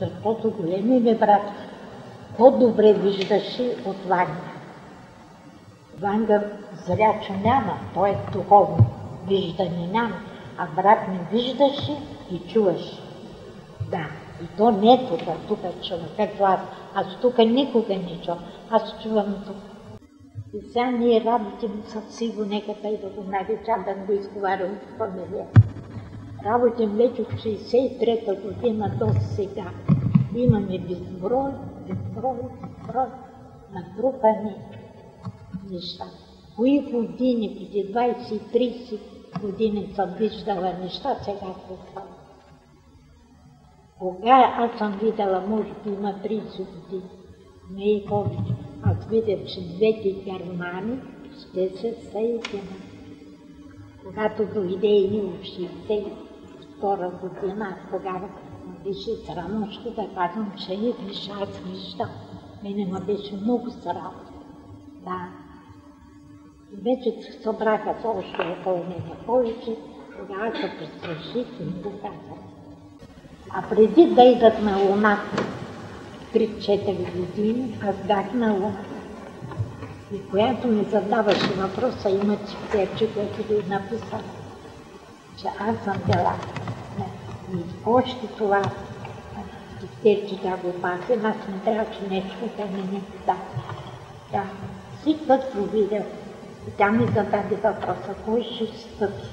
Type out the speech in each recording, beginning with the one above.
защото големи ми брат по-добре виждаше от Ванга. Ванга зрячо няма, той е духовно, виждане няма, а брат ми виждаше и чуваше. Да, и то не тук чува, като аз. Аз тук никога не чувам, аз чувам тук. И сега ние работим със Сиво, нека тъй да го нарича, да го изговарям от фамилия. Работим вече от 63-та година до сега. Имаме безброй натрупани неща. Кои години, преди 20-30 години съм виждала неща, сега се става. Кога аз съм видела, може би има 30 години, не и повече. Аз видя, че двете германи ще се съединят. Когато дойде и в 62 година, тогава беше срамно, да казвам, че виж, аз виждам. Мене ме беше много срамно. Да. И вече се събраха с още около мене повече, тогава се престраших и ми го казах. А преди да идат на Луната, 3-4 години, аз бях на Луната. И която ми задаваше въпроса, има цифтерче, което ви написала, че аз съм била. И още това цифтерче да го пази, аз не трябваше нещо да не да. Да, всичко видях. И тя ми зададе въпроса, кой ще стъпи?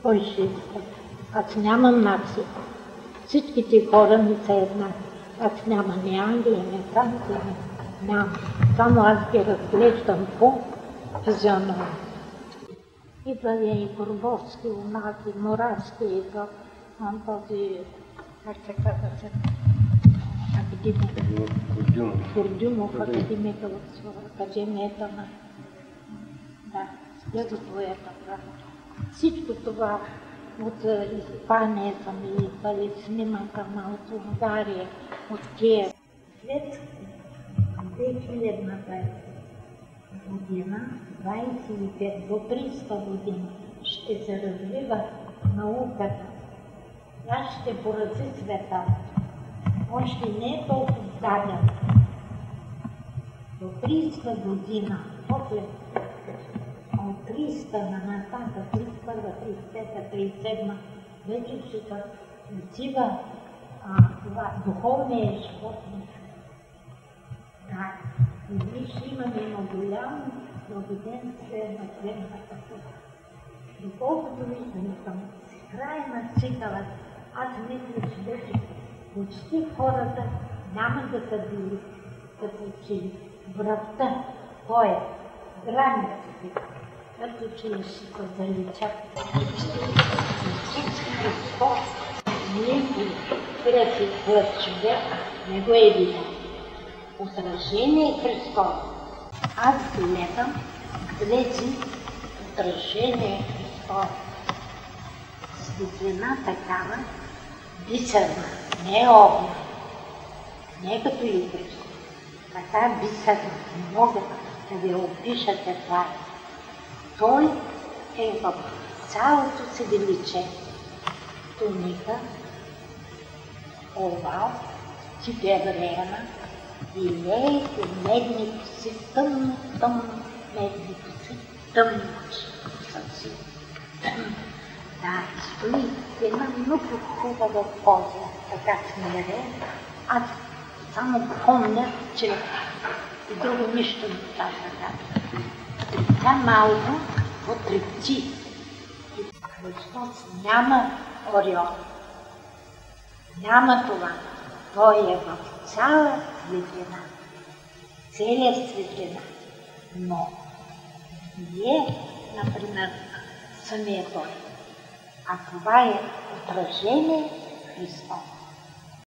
Кой ще стъпи? Аз нямам нация. Всичките хора ми са еднакви. Аз няма ни Англия, ни Франция, нямам. Само аз ги разглеждам по физиономия. Идва и Горбовски, Унаки, Моравски, идва този, как се казва, Курдюмов, академията от академията на... Да, следвато е така. Всичко това от Испания съм идвали, снимаха от Унгария, от Киев. След 2000-та година, 25 до 30 година, ще се развива науката. Тя ще порази света. Още не е толкова даден. До 30 година, после от 300 на нататък, 31, 35, 37, вече ще се отива това духовния живот. Да, и ние ще имаме едно голямо благоденствие на Земната кула. Доколкото виждаме към края на цикъла, аз мисля, че вече почти хората няма да са били като че врата, кой е, границите, като че ли ще се заличат. Христос, никой красив човек не го е видял. Отражение Христос. Аз гледам, гледи отражение Христос. Светлина такава, бисерна, не е огня, не е като игрища. Така бисерна, не мога да ви опиша каква е. Той е в цялото си величие. Туника, овал, тиберена, и лейте медни коси, тъмно, медни коси, тъмно съси. Да, стои една много хубава поза, така смирена. Аз само помня, че и друго нищо не става така. Тя малко потрепти. Христос няма ореол. Няма това. Той е в цяла светлина. Целия светлина. Но ние, например, самия Той. А това е отражение Христос.